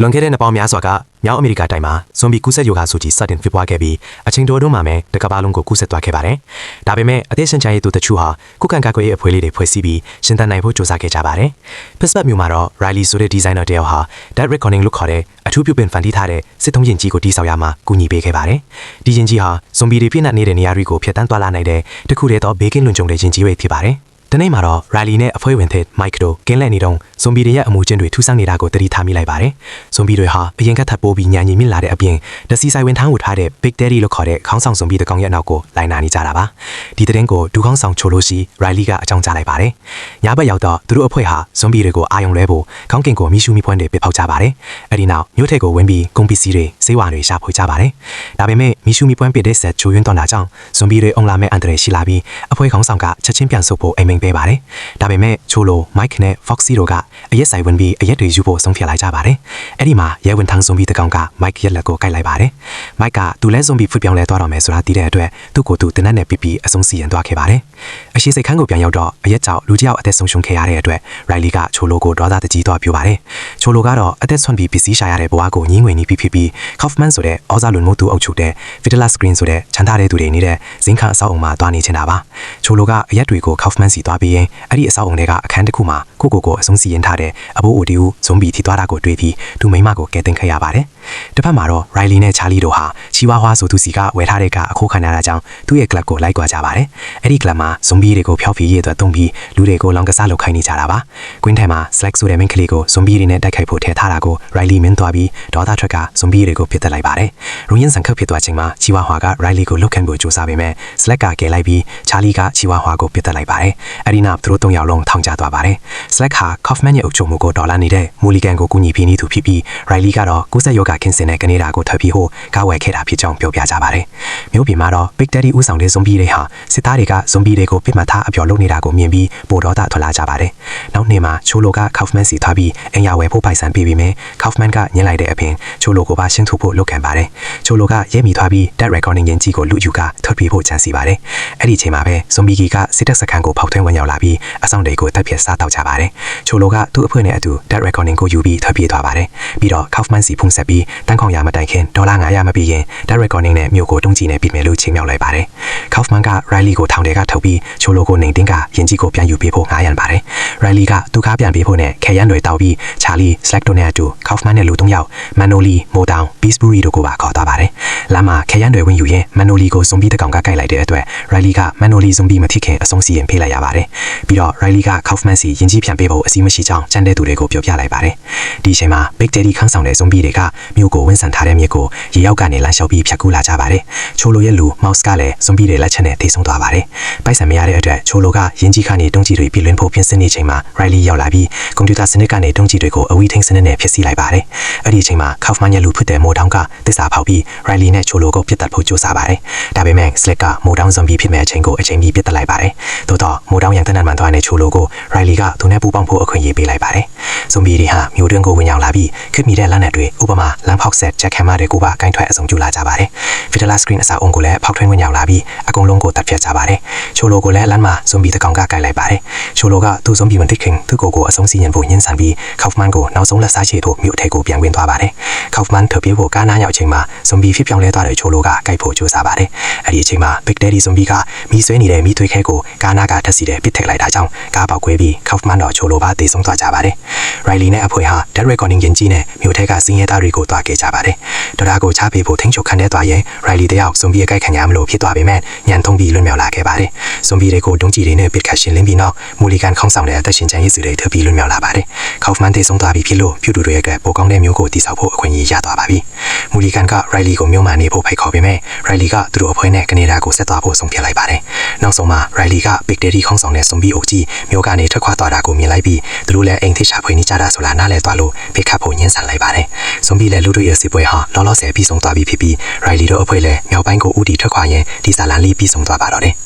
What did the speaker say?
လွန်ခဲ့တဲ့နှစ်ပေါင်းများစွာကမြောက်အမေရိကတိုင်းမှာဇွန်ဘီကူးစက်ရောဂါဆိုကြီးစတင်ဖြစ်ပွားခဲ့ပြီးအချိန်တိုအတွင်းမှာပဲတစ်ကမ္ဘာလုံးကိုကူးစက်သွားခဲ့ပါတယ်။ဒါပေမဲ့အသက်ရှင်ချရေးသူတချို့ဟာခုခံကာကွယ်ရေးအဖွဲ့လေးတွေဖွဲ့စည်းပြီးရှင်သန်နိုင်ဖို့ကြိုးစားခဲ့ကြပါတယ်။ Pittsburgh မြို့မှာတော့ Riley ဆိုတဲ့ဒီဇိုင်နာတယောက်ဟာ Dead Reckoning လို့ခေါ်တဲ့အထူးပြုပင်ဖန်တီးထားတဲ့စစ်သုံးရင်ကြီးကိုတိစောက်ရမှာကူညီပေးခဲ့ပါတယ်။ဒီရင်ကြီးဟာဇွန်ဘီတွေပြည့်နှက်နေတဲ့နေရာတွေကိုဖျက်ဆီးသွားလာနိုင်တဲ့တခုတည်းသောဘေးကင်းလွန်ကျုံတဲ့ရင်ကြီးပဲဖြစ်ပါတယ်။ဒီနေ့မှာတော့ Riley နဲ့အဖွဲ့ဝင်သစ် Mike တို့ကင်းလှည့်နေတော့ဇွန်ဘီတွေရဲ့အမှုချင်းတွေထူးဆန်းနေတာကိုသတိထားမိလိုက်ပါတယ်။ဇွန်ဘီတွေဟာအရင်ကထပ်ပိုးပြီးညံ့ညင်မြင့်လာတဲ့အပြင်ဒစီဆိုင်ဝင်ထမ်းဝထားတဲ့ Big Daddy လို့ခေါ်တဲ့ခေါင်းဆောင်ဇွန်ဘီတကောင်ရဲ့နောက်ကိုလိုက်နာနေကြတာပါ။ဒီသတင်းကိုဒူခေါင်းဆောင်ချိုလို့ရှိ Riley ကအကြောင်းကြားလိုက်ပါတယ်။ညဘက်ရောက်တော့သူတို့အဖွဲ့ဟာဇွန်ဘီတွေကိုအာယုံလဲဖို့ခေါင်းကင်ကိုမိရှူမိဖွင့်တွေပစ်ဖောက်ကြပါတယ်။အဲဒီနောက်မြို့ထက်ကိုဝင်ပြီးကုန်ပစ္စည်းတွေစေဝါတွေရှာဖွေကြပါတယ်။ဒါပေမဲ့မိရှူမိပွင့်ပစ်တဲ့ဆက်ချိုးယွင်းတော့တာကြောင့်ဇွန်ဘီတွေအုံလာမဲ့အန်တရယ်ရှိလာပြီးအဖွဲ့ခေါင်းဆောင်ကချက်ချင်းပြန်ဆုတ်ဖို့အိမ်မင်ပေးပါတယ်။ဒါပေမဲ့ချိုလို Mike နဲ့ Foxy တို့ကအရက်ဆိုင်ဝင်ပြီးအရက်တွေယူဖို့ဆုံးဖြတ်လိုက်ကြပါတယ်။အဲ့ဒီမှာရဲဝန်ထမ်းဇွန်ဘီတကောင်က Mike ရဲ့လက်ကိုကိုက်လိုက်ပါတယ်။ Mike ကသူလဲဇွန်ဘီဖွပြောင်းလဲသွားတော့မယ်ဆိုတာသိတဲ့အတွက်သူ့ကိုယ်သူတနက်နဲ့ပြီးအဆုံးစီရင်သွားခဲ့ပါတယ်။အရှိစိတ်ခန်းကိုပြန်ရောက်တော့အရက်ကြောင့်လူတစ်ယောက်အသက်ဆုံးရှုံးခဲ့ရတဲ့အတွက် Riley ကချိုလိုကိုဒေါသတကြီးသွားပြပါတယ်။ချိုလိုကတော့အသက်ဆွမ်းပြီးပစ္စည်းရှာရတဲ့ဘဝကိုညှင်းငွေနေပြီးဖြစ်ပြီး Kaufman ဆိုတဲ့ဩဇာလွန်မှုသူအုပ်ချုပ်တဲ့ Vitala Screen ဆိုတဲ့ချမ်းသာတဲ့သူတွေနေတဲ့ဇင်းခန့်အဆောက်အုံမှာတွားနေချင်တာပါ။ချိုလိုကအရက်တွေကို Kaufman စီတွားပြီးရင်အဲ့ဒီအဆောက်အုံတွေကအခန်းတစ်ခုမှာကိုအဆုံးစီရင်ထားတဲ့အဘိုးအိုဒီဦးဇွန်ဘီထိသွားတာကိုတွေ့ပြီးသူမိမကိုကဲတင်ခဲ့ရပါတယ်။တစ်ဖက်မှာတော့ Riley နဲ့ Charlie တို့ဟာချီဝါဟွာဆိုသူစီကဝယ်ထားတဲ့ကအခိုးခံရတာကြောင့်သူ့ရဲ့ club ကိုလိုက်ကြွားကြပါတယ်။အဲ့ဒီ club မှာဇွန်ဘီတွေကိုဖျောက်ဖျက်ရေးအတွက်တုံးပြီးလူတွေကိုလောင်ကစားလုပ်ခိုင်းနေကြတာပါ။ကွင်းထဲမှာ Slack ဆိုတဲ့မိန်းကလေးကိုဇွန်ဘီတွေနဲ့တိုက်ခိုက်ဖို့ထည့်ထားတာကို Riley မင်းသွားပြီးဒေါသထွက်ကဇွန်ဘီတွေကိုပြစ်တက်လိုက်ပါတယ်။ရုံရင်ဆန်ခတ်ဖြစ်သွားချိန်မှာချီဝါဟွာက Riley ကိုလုတ်ခန့်ဖို့ကြိုးစားပေမဲ့ Slack ကကယ်လိုက်ပြီး Charlie ကချီဝါဟွာကိုပြစ်တက်လိုက်ပါတယ်။အဲ့ဒီနောက်သူတို့၃ယောက်လုံးထောင်ချသွားပါတယ်။ Slack ဟာ Kaufman ရဲ့အုပ်ချုပ်မှုကိုဒေါ်လာနေတဲ့မူလီကန်ကိုကူညီပေးနေသူဖြစ်ပြီး Riley ကတော့ကူးစက်ရောဂါကင်းစင်တဲ့ကနေဒါကိုထွက်ပြီးဟိုကားဝယ်ခဲ့တာဖြစ်ကြောင်းပြောပြကြပါတယ်။မြို့ပြင်မှာတော့ Big Daddy ဦးဆောင်တဲ့ဇွန်ဘီတွေဟာစစ်သားတွေကဇွန်ဘီတွေကိုပြစ်မှတ်ထားအပြော်လုပ်နေတာကိုမြင်ပြီးပိုဒေါသထွက်လာကြပါတယ်။နောက်နေ့မှာချိုလိုက Kaufman စီထားပြီးအင်ယာဝယ်ဖို့ပိုက်ဆံပေးပြီးမယ် Kaufman ကညှင်းလိုက်တဲ့အပြင်ချိုလိုကိုပါရှင်းထုတ်ဖို့လုပ်ခံပါတယ်။ချိုလိုကရဲမိသွားပြီး Dead Reckoning ရင်ကြီးကိုလူယူကထွက်ပြေးဖို့ကြံစီပါတယ်။အဲ့ဒီချိန်မှာပဲဇွန်ဘီကစစ်တပ်စခန်းကိုဖောက်ထွင်းဝင်ရောက်လာပြီးအဆောင်တွေကိုတပ်ဖြတ်စားတောက်ကြပါတယ်။ချိုလိုကသူ့အဖွဲ့နဲ့အတူ Dead Reckoning ကိုယူပြီးထွက်ပြေးသွားပါတယ်။ပြီးတော့ Kaufman စီဖုန်ဆက်ပြီးတန်းခေါင်ရမတိုင်ခင်ဒေါ်လာ900မပေးရင် Dead Reckoning နဲ့မြို့ကိုတုံးကြီးနဲ့ပြီးမယ်လို့ချိန်မြောက်လိုက်ပါတယ်။ Kaufman က Riley ကိုထောင်ထဲကထုတ်ပြီးချိုလိုကိုနေတင်းကရင်ကြီးကိုပြန်ယူပေးဖို့ငှားရန်ပါတယ်။ Riley ကသူကားပြန်ပေးဖို့နဲ့ခဲရန်တွေတောက်ပြီး Charlie Slack တို့နဲ့အတူ Kaufman နဲ့လူ3ယောက် Manoli, Motown, Beesbury တို့ကိုပါခေါ်သွားပါတယ်။လမ်းမှာခဲရန်တွေဝင်ယူရင် Manoli ကိုဇွန်ဘီတကောင်ကကိုက်လိုက်တဲ့အတွက် Riley က Manoli ဇွန်ဘီမဖြစ်ခင်အဆုံးစီရင်ဖေးလိုက်ရပါတယ်။ပြီးတော့ Riley က Kaufman စီရင်ကြီးပြန်ပေးဖို့အစီအမရှိကြောင်းကြံတဲ့သူတွေကိုပြောပြလိုက်ပါတယ်။ဒီအချိန်မှာ Big Daddy ခန်းဆောင်တဲ့ဇွန်ဘီတွေကမြို့ကိုဝန်းဆန်ထားတဲ့မြစ်ကိုရေရောက်ကနေလမ်းလျှောက်ပြီးဖြတ်ကူးလာကြပါတယ်။ချိုလိုရဲ့လူ Mouse ကလည်းဇွန်ဘီတွေလက်ချက်နဲ့ထိဆုံးသွားပါတယ်။ပိုက်ဆံမရတဲ့အတွက်ချိုလိုကရင်ကြီးခါနေတုံးကြီးတွေပြည်လွင်ဖို့ပြင်ဆင်နေချိန်မှာ Riley ရောက်လာပြီးကွန်ပျူတာစနစ်ကနေတုံးကြီးတွေကိုအဝီထိန်းစနစ်နဲ့ဖျက်ဆီးလိုက်ပါတယ်။အဲ့ဒီအချိန်မှာ Kaufman ရဲ့လူဖြစ်တဲ့မိုးတောင်ကသစ္စာဖောက်ပြီး Riley နဲ့ချိုလိုကိုပြစ်တက်ဖို့ကြိုးစားပါတယ်။ဒါပေမဲ့ Slack ကမိုးတောင်ဇွန်ဘီဖြစ်မဲ့အချိန်ကိုအချိန်ပြီးပြစ်တက်လိုက်ပါတယ်။သို့တော့မိုးတောင်ရန်တနန်မှန်သွားတဲ့ချိုလိုကို Riley ကသူနဲ့ပူပေါင်းဖို့အခွင့်အရေးပေးလိုက်ပါတယ်။ဇွန်ဘီတွေဟာမြို့တွင်းကိုဝင်ရောက်လာပြီးခစ်မိတဲ့လက်နက်တွေဥပမာလမ်းဖောက်ဆက်ချက်ခံမတွေကိုပါကင်ထွက်အဆုံးကျလာကြပါတယ်။ Vitala Screen အဆောက်အုံကိုလည်းဖောက်ထွင်းဝင်ရောက်လာပြီးအကုန်လုံးကိုတပ်ဖြတ်ကြပါတယ်။ချိုလိုကိုလည်းလမ်းမှာဇွန်ဘီတကောင်ကကိုင်လိုက်ပါတယ်။ချိုလိုကသူ့ဇွန်ဘီမသိခင်သူ့ကိုအဆုံးစီရင်ဖို့ညှင်းဆန်ပြီး Kaufman ကိုနောက်ဆုံးလက်စားချေဖို့မြို့ထဲကိုပြန်ဝင်သွားပါတယ်။ Kaufman ထွက်ပြေးဖို့ကားနားရောက်ချိန်မှာဇွန်ဘီဖြစ်ပြောင်းလဲသွားတဲ့ချိုလိုကကိုက်ဖို့ကြိုးစားပါတယ်။အဲ့ဒီအချိန်မှာ Big Daddy ဇွန်ဘီကမီးဆွဲနေတဲ့မီးသွေးခဲကိုကားနားကထက်စီတဲ့ပစ်ထက်လိုက်တာကြောင့်ကားပေါက်ကွဲပြီး Kaufman တော့ချိုလိုပါတေဆုံးသွားကြပါတယ်။ Riley နဲ့အဖွဲ့ဟာ Dead Reckoning ရင်ကြီးနဲ့မြို့ထဲကစင်းရဲသားတွေကိုတွားခဲ့ကြပါတယ်။ဒေါ်လာကိုချပေးဖို့ထိန်းချုပ်ခံတဲ့သွားရင် Riley တယောက်ဇွန်ဘီအကိုက်ခံရမလို့ဖြစ်သွားပေမဲ့ညံထုံးပြီးလွတ်မြောက်လာခဲ့ပါတယ်။ဇွန်ဘီတွေကိုဒုံးကြီးတွေနဲ့ပစ်ခတ်ရှင်းလင်းပြီးနောက်မူလီကန်ခေါင်းဆောင်တဲ့အသက်ရှင်ကျန်ရည်စုတွေထပ်ပြီးလွတ်မြောက်လာပါတယ်။ Kaufman တေဆုံးသွားပြီးဖြစ်လို့ပြုတူတွေအတွက်ပိုကောင်းတဲ့မျိုးကိုတည်ဆောက်ဖို့အခွင့်အရေးရသွားပါပြီ။မူလီကန်က Riley ကိုမြို့မှာနေဖို့ဖိတ်ခေါ်ပေမဲ့ Riley ကသူတို့အဖွဲ့နဲ့ကနေဒါကိုဆက်သွားဖို့ဆုံးဖြတ်လိုက်ပါတယ်။နောက်ဆုံးမှာ Riley က Big Daddy ခေါင်းဆောင်တဲ့ဇွန်ဘီအုပ်ကြီးမြို့ကနေထွက်ခွာသွားတာကိုမြင်လိုက်ပြီးသူတို့လည်းအိမ်ထိရှာဖွေနေကြတာဆိုလားနားလဲသွားလို့ဖိတ်ခတ်ဖို့ညှင်းဆန်လိုက်ပါတယ်။ဇွန်ဘီလည်းလူတို့ရဲ့စစ်ပွဲဟာလောလောဆယ်ပြီးဆုံးသွားပြီဖြစ်ပြီး Riley တို့အဖွဲ့လည်းမြောက်ပိုင်းကိုဦးတည်ထွက်ခွာရင်ဒီဇာလန်လေးပြီးဆုံးသွားပါတော့တယ်။